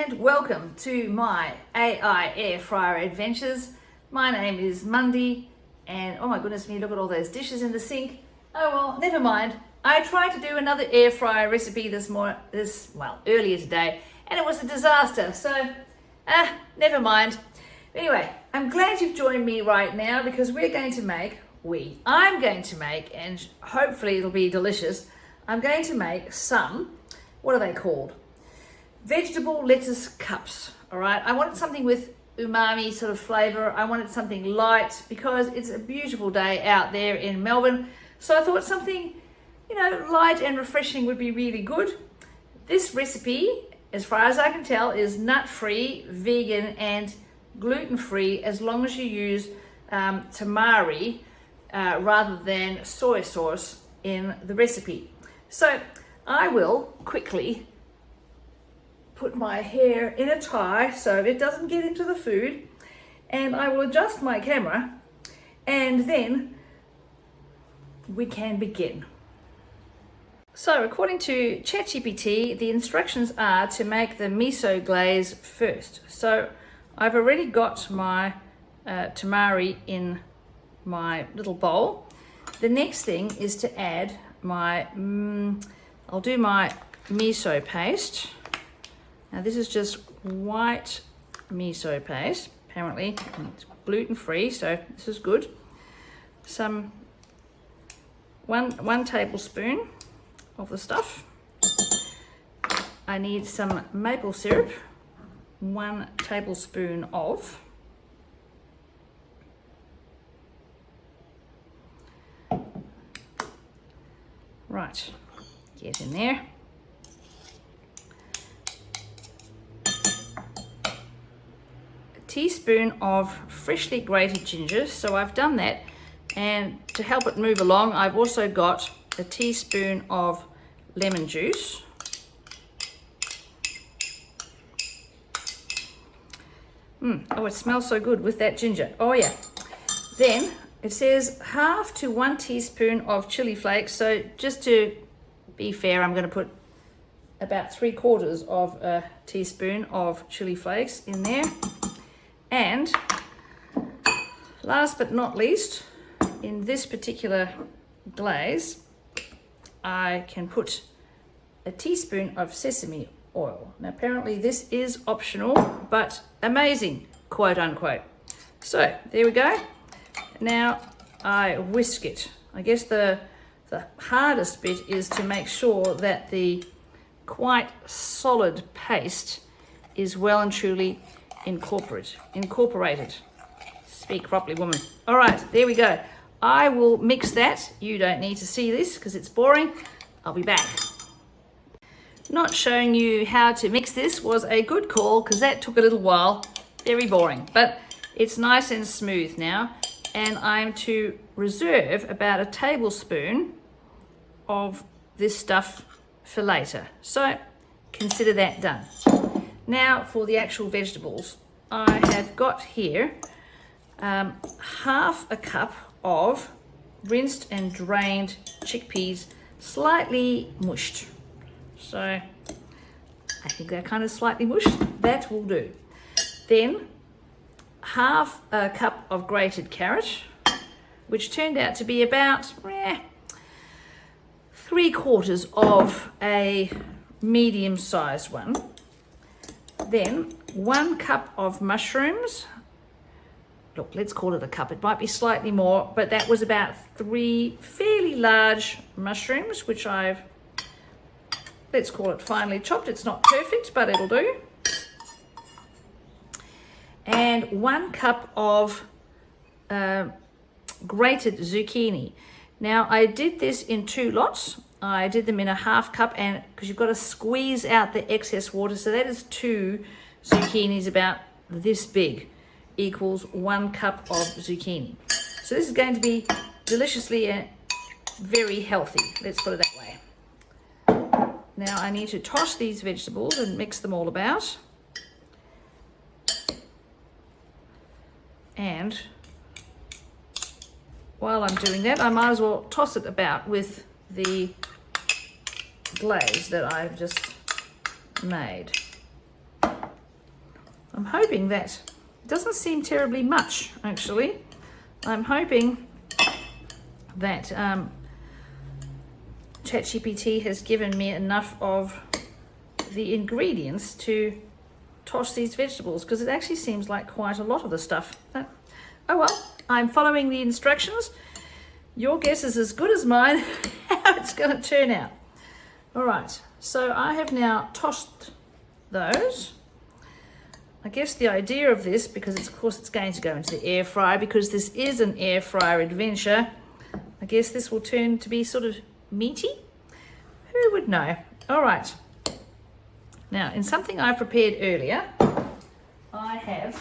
and welcome to my AI air fryer adventures. My name is Mundy and oh my goodness me, look at all those dishes in the sink. Oh well, never mind. I tried to do another air fryer recipe earlier today and it was a disaster. So, never mind. Anyway, I'm glad you've joined me right now because I'm going to make, and hopefully it'll be delicious, I'm going to make some, what are they called? Vegetable lettuce cups, all right? I wanted something with umami sort of flavor. I wanted something light because it's a beautiful day out there in Melbourne. So I thought something, light and refreshing would be really good. This recipe, as far as I can tell, is nut-free, vegan, and gluten-free as long as you use tamari rather than soy sauce in the recipe. So I will quickly put my hair in a tie so it doesn't get into the food, and I will adjust my camera and then we can begin. So according to ChatGPT, the instructions are to make the miso glaze first. So I've already got my tamari in my little bowl. The next thing is to add my, I'll do my miso paste. Now this is just white miso paste, apparently it's gluten-free, so this is good. One tablespoon of the stuff. I need some maple syrup, 1 tablespoon of. Right, get in there. Teaspoon of freshly grated ginger, so I've done that, and to help it move along I've also got a teaspoon of lemon juice, oh it smells so good with that ginger, oh yeah. Then it says 1/2 to 1 teaspoon of chili flakes, so just to be fair I'm going to put about 3/4 of a teaspoon of chili flakes in there. And last but not least, in this particular glaze, I can put a teaspoon of sesame oil. Now apparently this is optional, but amazing, quote unquote. So there we go. Now I whisk it. I guess the hardest bit is to make sure that the quite solid paste is well and truly incorporated. Speak properly, woman. All right, there we go. I will mix that. You don't need to see this because it's boring. I'll be back. Not showing you how to mix this was a good call because that took a little while. Very boring, but it's nice and smooth now. And I'm to reserve about a tablespoon of this stuff for later. So consider that done. Now for the actual vegetables, I have got here 1/2 a cup of rinsed and drained chickpeas, slightly mushed. So I think they're kind of slightly mushed, that will do. Then 1/2 a cup of grated carrot, which turned out to be about 3/4 of a medium-sized one. Then 1 cup of mushrooms. Look, let's call it a cup. It might be slightly more, but that was about 3 fairly large mushrooms, which let's call it finely chopped. It's not perfect, but it'll do. And 1 cup of grated zucchini. Now I did this in 2 lots. I did them in a 1/2 cup, and because you've got to squeeze out the excess water, so that is 2 zucchinis about this big equals 1 cup of zucchini. So this is going to be deliciously and very healthy, let's put it that way. Now I need to toss these vegetables and mix them all about. And while I'm doing that, I might as well toss it about with the glaze that I've just made. I'm hoping that it doesn't seem terribly much, actually. I'm hoping that ChatGPT has given me enough of the ingredients to toss these vegetables, because it actually seems like quite a lot of the stuff. Oh well, I'm following the instructions. Your guess is as good as mine how it's going to turn out. All right, so I have now tossed those. I guess the idea of this, because of course it's going to go into the air fryer, because this is an air fryer adventure, I guess this will turn to be sort of meaty. Who would know? All right. Now, in something I prepared earlier, I have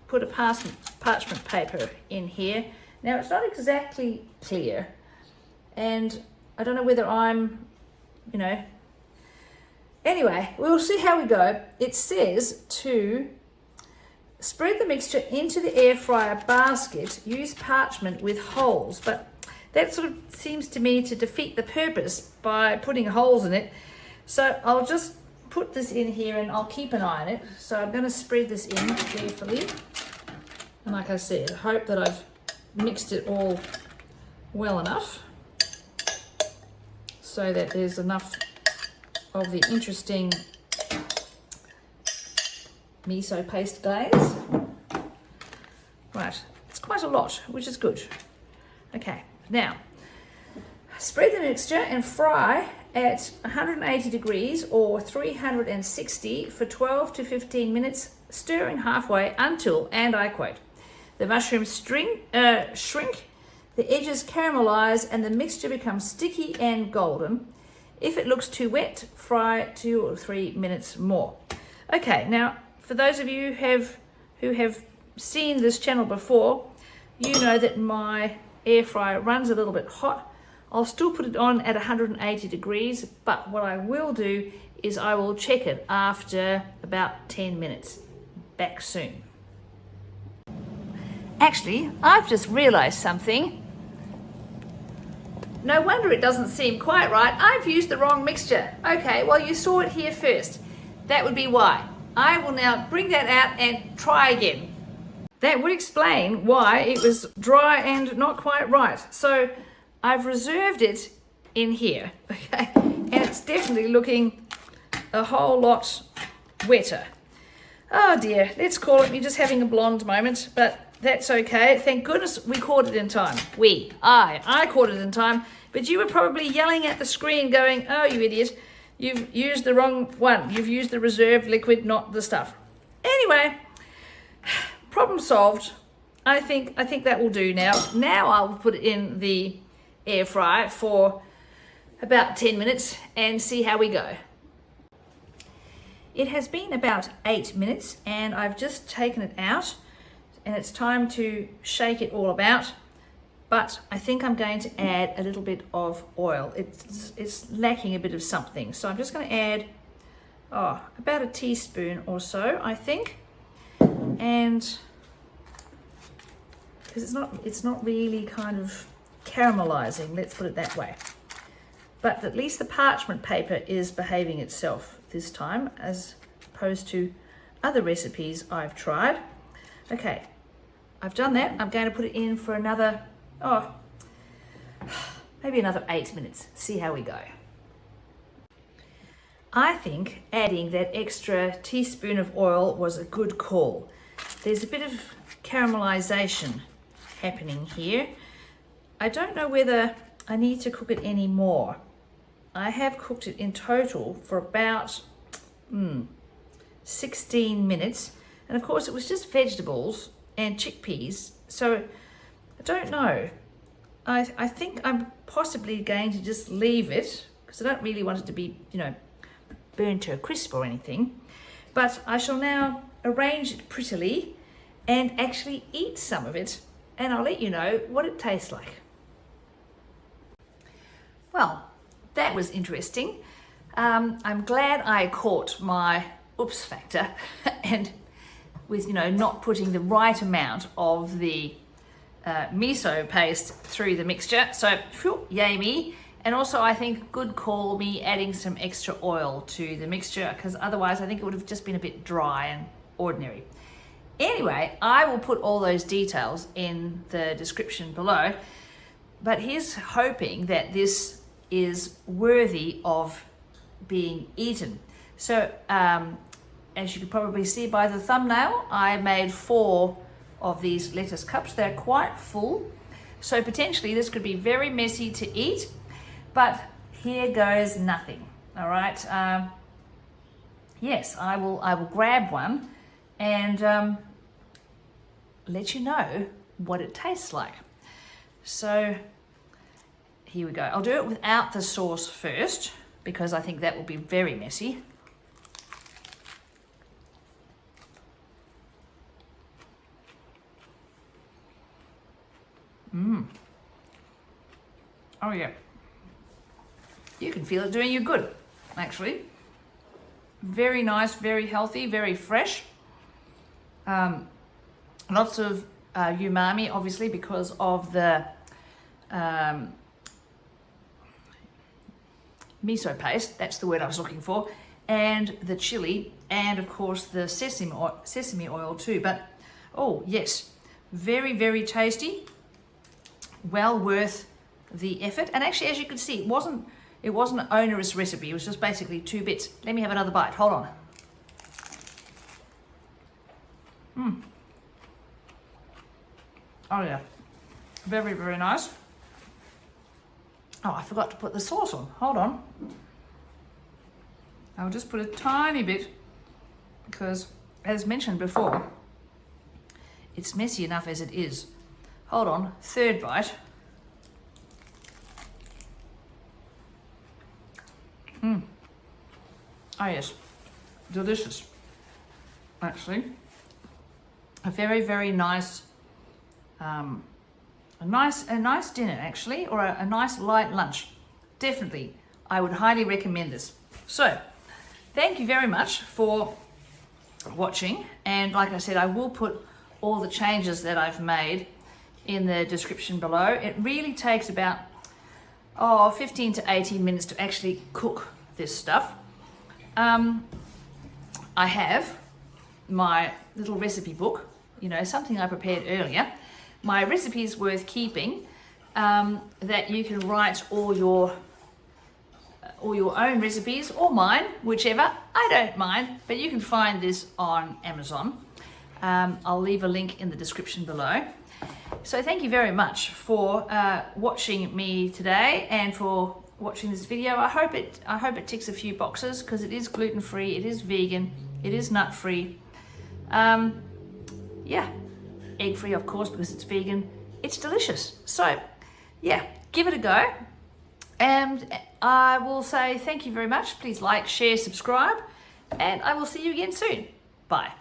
put a parchment paper in here. Now, it's not exactly clear, and I don't know whether I'm, Anyway, we'll see how we go. It says to spread the mixture into the air fryer basket, use parchment with holes, but that sort of seems to me to defeat the purpose by putting holes in it. So I'll just put this in here and I'll keep an eye on it. So I'm going to spread this in carefully. And like I said, hope that I've mixed it all well enough so that there's enough of the interesting miso paste glaze. Right, it's quite a lot, which is good. Okay, now spread the mixture and fry at 180 degrees or 360 for 12 to 15 minutes, stirring halfway until, and I quote, the mushrooms shrink, the edges caramelize, and the mixture becomes sticky and golden. If it looks too wet, fry 2 or 3 minutes more. Okay, now for those of you who have seen this channel before, you know that my air fryer runs a little bit hot. I'll still put it on at 180 degrees, but what I will do is I will check it after about 10 minutes. Back soon. Actually, I've just realized something. No wonder it doesn't seem quite right. I've used the wrong mixture. Okay, well, you saw it here first. That would be why. I will now bring that out and try again. That would explain why it was dry and not quite right. So I've reserved it in here, okay? And it's definitely looking a whole lot wetter. Oh dear, let's call it me just having a blonde moment, but that's okay. Thank goodness we caught it in time. I caught it in time, but you were probably yelling at the screen going, oh, you idiot, you've used the wrong one. You've used the reserved liquid, not the stuff. Anyway, problem solved. I think that will do now. Now I'll put it in the air fryer for about 10 minutes and see how we go. It has been about 8 minutes and I've just taken it out, and it's time to shake it all about, but I think I'm going to add a little bit of oil. It's lacking a bit of something, so I'm just going to add about a teaspoon or so, I think, and because it's not really kind of caramelizing, let's put it that way, but at least the parchment paper is behaving itself this time as opposed to other recipes I've tried. Okay, I've done that. I'm going to put it in for another, maybe another 8 minutes. See how we go. I think adding that extra teaspoon of oil was a good call. There's a bit of caramelization happening here. I don't know whether I need to cook it any more. I have cooked it in total for about 16 minutes. And of course it was just vegetables and chickpeas. So I don't know. I think I'm possibly going to just leave it because I don't really want it to be, burnt to a crisp or anything. But I shall now arrange it prettily and actually eat some of it. And I'll let you know what it tastes like. Well, that was interesting. I'm glad I caught my oops factor and with, not putting the right amount of the miso paste through the mixture. So, yay me. And also I think good call me adding some extra oil to the mixture, because otherwise I think it would have just been a bit dry and ordinary. Anyway, I will put all those details in the description below, but here's hoping that this is worthy of being eaten. So as you can probably see by the thumbnail, I made 4 of these lettuce cups. They're quite full, so potentially this could be very messy to eat, but here goes nothing. All right. Yes, I will grab one and let you know what it tastes like. So here we go. I'll do it without the sauce first, because I think that will be very messy. Oh yeah. You can feel it doing you good, actually. Very nice, very healthy, very fresh. Lots of umami, obviously, because of the miso paste, that's the word I was looking for, and the chili, and of course the sesame oil too. But oh yes, very, very tasty, well worth the effort. And actually, as you can see, it wasn't an onerous recipe. It was just basically 2 bits. Let me have another bite. Hold on. Oh yeah, very, very nice. Oh, I forgot to put the sauce on. Hold on. I'll just put a tiny bit, because as mentioned before, it's messy enough as it is. Hold on, 3rd bite. Oh yes, delicious. Actually, a very, very nice, a nice dinner actually, or a nice light lunch. Definitely, I would highly recommend this. So, thank you very much for watching. And like I said, I will put all the changes that I've made in the description below. It really takes about 15 to 18 minutes to actually cook this stuff. I have my little recipe book, something I prepared earlier. My recipes worth keeping, that you can write all your own recipes, or mine, whichever. I don't mind, but you can find this on Amazon. I'll leave a link in the description below. So thank you very much for watching me today and for watching this video. I hope it ticks a few boxes, because it is gluten-free, it is vegan, it is nut-free. Yeah, egg-free of course, because it's vegan. It's delicious. So yeah, give it a go. And I will say thank you very much. Please like, share, subscribe, and I will see you again soon. Bye.